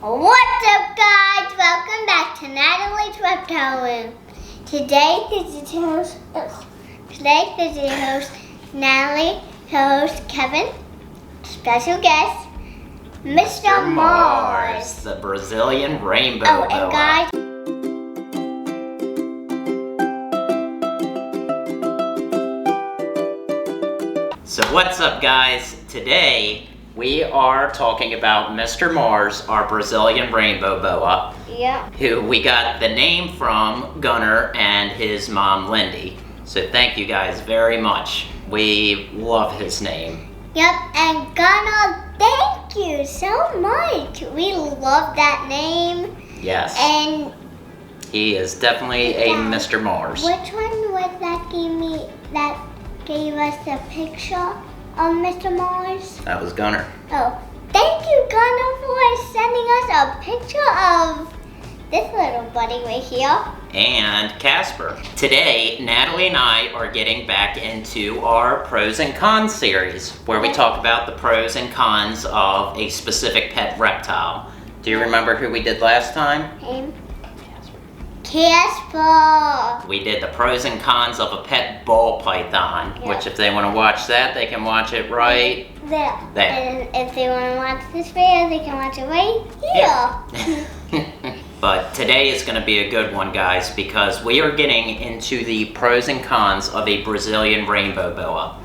What's up, guys? Welcome back to Natalie's Reptile Room. Today, this is your host, Natalie, host, Kevin, special guest, Mr. Mars, the Brazilian Rainbow Boa. And guys, so what's up, guys? Today, we are talking about Mr. Mars, our Brazilian Rainbow Boa. Yep. Who we got the name from Gunnar and his mom, Lindy. So thank you guys very much. We love his name. Yep, and Gunnar, thank you so much. We love that name. Yes. And he is definitely a Mr. Mars. Which one was that gave us the picture of Mr. Mars? That was Gunnar. Oh, thank you, Gunnar, for sending us a picture of this little buddy right here. And Casper. Today, Natalie and I are getting back into our pros and cons series, where we talk about the pros and cons of a specific pet reptile. Do you remember who we did last time? Him. Casper. We did the pros and cons of a pet ball python, which if they want to watch that, they can watch it right there. And if they want to watch this video, they can watch it right here. Yeah. But today is going to be a good one, guys, because we are getting into the pros and cons of a Brazilian Rainbow Boa.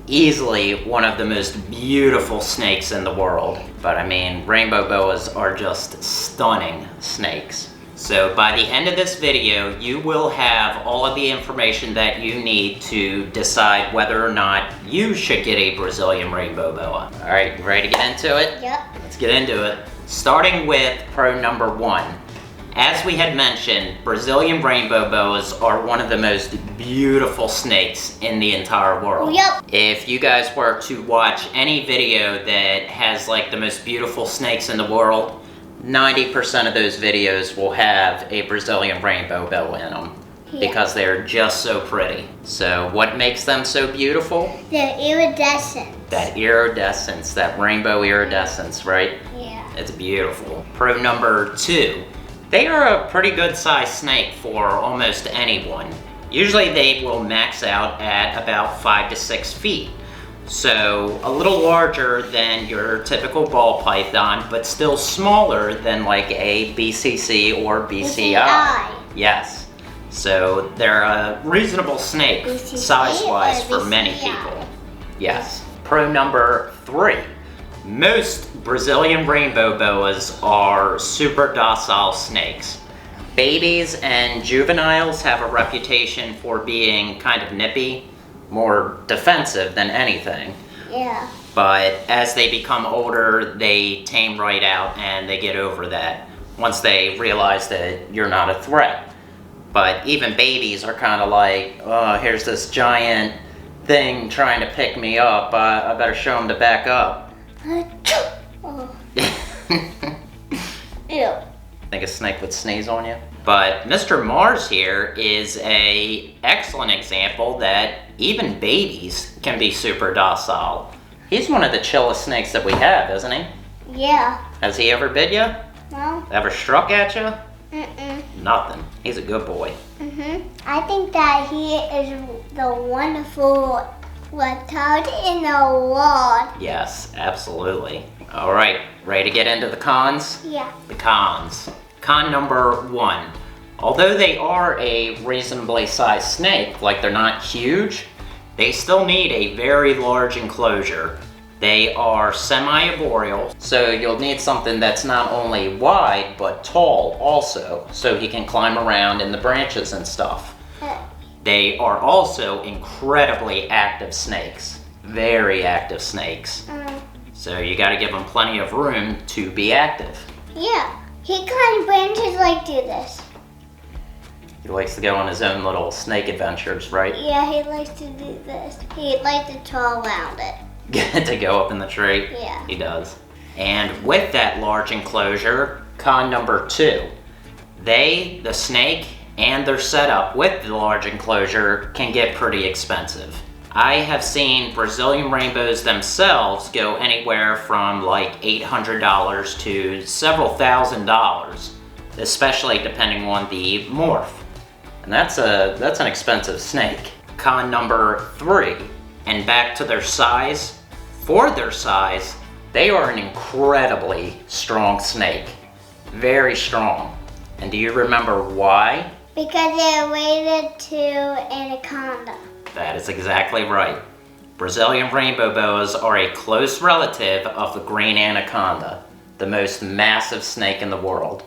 Easily one of the most beautiful snakes in the world. But I mean, Rainbow Boas are just stunning snakes. So by the end of this video, you will have all of the information that you need to decide whether or not you should get a Brazilian Rainbow Boa. All right, you ready to get into it? Yep. Let's get into it. Starting with pro number 1. As we had mentioned, Brazilian Rainbow Boas are one of the most beautiful snakes in the entire world. Yep. If you guys were to watch any video that has like the most beautiful snakes in the world, 90% of those videos will have a Brazilian Rainbow Boa in them because they're just so pretty. So what makes them so beautiful? Their iridescence. That iridescence, that rainbow iridescence, right? Yeah. It's beautiful. Pro number 2. They are a pretty good sized snake for almost anyone. Usually they will max out at about 5 to 6 feet. So a little larger than your typical ball python, but still smaller than like a BCC or BCI. Yes. So they're a reasonable snake size-wise for many people. Yes. Pro number 3. Most Brazilian Rainbow Boas are super docile snakes. Babies and juveniles have a reputation for being kind of nippy, more defensive than anything. Yeah. But as they become older, they tame right out and they get over that once they realize that you're not a threat. But even babies are kind of like, oh, here's this giant thing trying to pick me up. I better show him to back up. Oh. Ew. Think a snake would sneeze on you? But Mr. Mars here is an excellent example that even babies can be super docile. He's one of the chillest snakes that we have, isn't he? Yeah. Has he ever bit you? No. Ever struck at you? Mm-mm. Nothing. He's a good boy. I think that he is the wonderful reptile in the world. Yes, absolutely. All right, ready to get into the cons? Yeah. The cons. Con number 1. Although they are a reasonably sized snake, like they're not huge, they still need a very large enclosure. They are semi-arboreal, so you'll need something that's not only wide, but tall also, so he can climb around in the branches and stuff. They are also incredibly active snakes. Very active snakes. So you gotta give them plenty of room to be active. Yeah. He climbs branches like do this. He likes to go on his own little snake adventures, right? Yeah, he likes to do this. He likes to twirl around it. To go up in the tree? Yeah. He does. And with that large enclosure, con number 2. The snake, and their setup with the large enclosure can get pretty expensive. I have seen Brazilian rainbows themselves go anywhere from like $800 to several $1,000s, especially depending on the morph. And that's an expensive snake. Con number 3, and back to their size. For their size, they are an incredibly strong snake. Very strong. And do you remember why? Because they're related to anaconda. That is exactly right. Brazilian rainbow boas are a close relative of the green anaconda, the most massive snake in the world.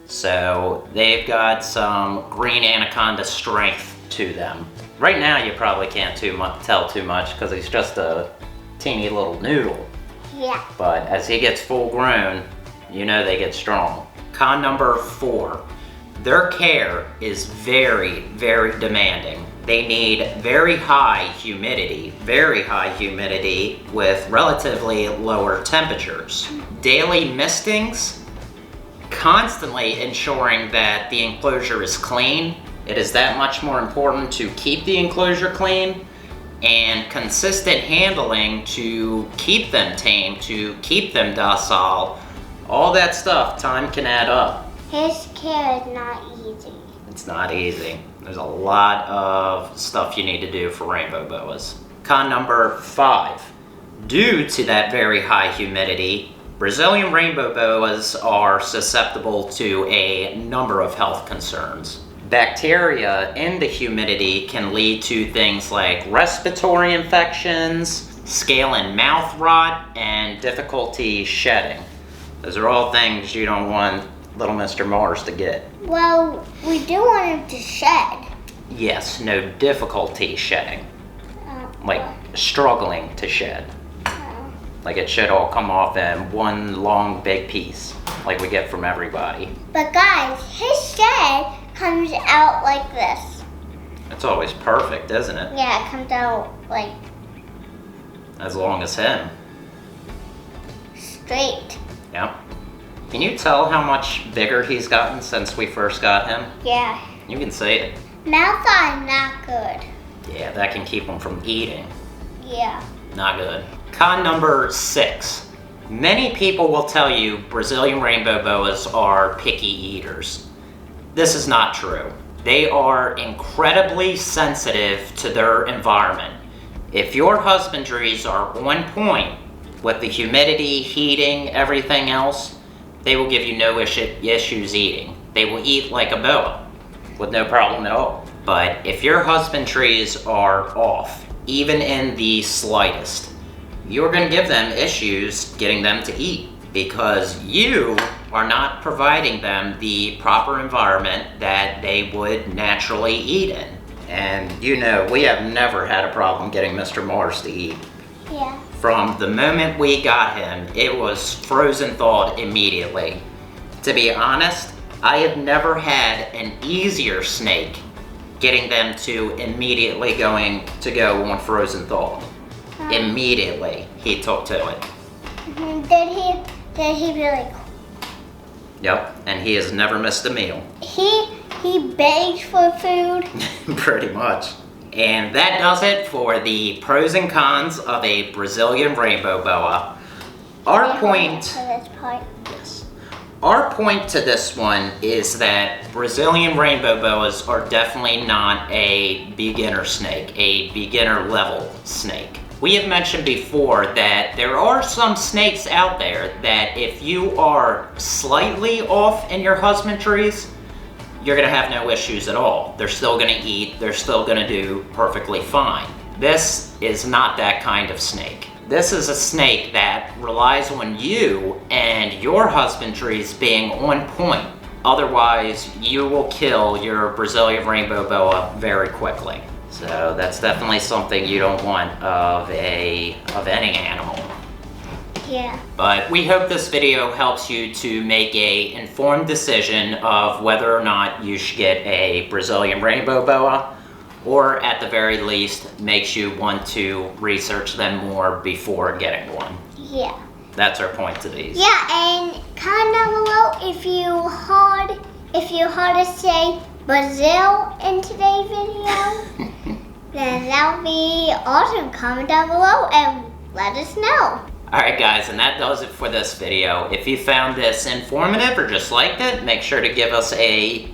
So they've got some green anaconda strength to them. Right now you probably can't tell too much because he's just a teeny little noodle. Yeah. But as he gets full grown, you know they get strong. Con number 4, their care is very, very demanding. They need very high humidity with relatively lower temperatures. Daily mistings, constantly ensuring that the enclosure is clean. It is that much more important to keep the enclosure clean, and consistent handling to keep them tame, to keep them docile. All that stuff, time can add up. His care is not easy. It's not easy. There's a lot of stuff you need to do for rainbow boas. Con number 5. Due to that very high humidity, Brazilian rainbow boas are susceptible to a number of health concerns. Bacteria in the humidity can lead to things like respiratory infections, scale and mouth rot, and difficulty shedding. Those are all things you don't want little Mr. Mars to get. Well, we do want him to shed. Yes, no difficulty shedding. Like struggling to shed. Like it should all come off in one long big piece, like we get from everybody. But guys, his shed comes out like this. It's always perfect, isn't it? Yeah, it comes out like As long as him. straight. Yep. Can you tell how much bigger he's gotten since we first got him? Yeah. You can see it. Mouth eye, not good. Yeah, that can keep him from eating. Yeah. Not good. Con number 6. Many people will tell you Brazilian rainbow boas are picky eaters. This is not true. They are incredibly sensitive to their environment. If your husbandries are on point with the humidity, heating, everything else, they will give you no issues eating. They will eat like a boa with no problem at all. But if your husbandries are off, even in the slightest, you're going to give them issues getting them to eat because you are not providing them the proper environment that they would naturally eat in. And you know, we have never had a problem getting Mr. Mars to eat. Yeah. From the moment we got him, it was frozen thawed immediately. To be honest, I have never had an easier snake getting them to immediately go on frozen thawed. Immediately, he took to it. Did he really? Yep, and he has never missed a meal. He begged for food. Pretty much. And that does it for the pros and cons of a Brazilian rainbow boa. Our point to this one is that Brazilian rainbow boas are definitely not a beginner snake, a beginner level snake. We have mentioned before that there are some snakes out there that if you are slightly off in your husbandries, you're gonna have no issues at all. They're still gonna eat, they're still gonna do perfectly fine. This is not that kind of snake. This is a snake that relies on you and your husbandries being on point. Otherwise, you will kill your Brazilian rainbow boa very quickly. So that's definitely something you don't want of any animal. Yeah. But we hope this video helps you to make an informed decision of whether or not you should get a Brazilian rainbow boa, or at the very least makes you want to research them more before getting one. Yeah. That's our point to these. Yeah, and comment down below if you heard us say Brazil in today's video. then that would be awesome. Comment down below and let us know. Alright guys, and that does it for this video. If you found this informative or just liked it, make sure to give us a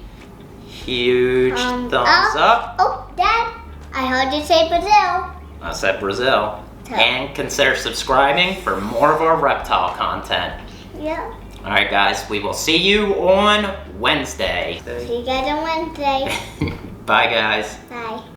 huge thumbs up. Oh, Dad, I heard you say Brazil. I said Brazil. And consider subscribing for more of our reptile content. Yeah. Alright guys, we will see you on Wednesday. See you guys on Wednesday. Bye guys. Bye.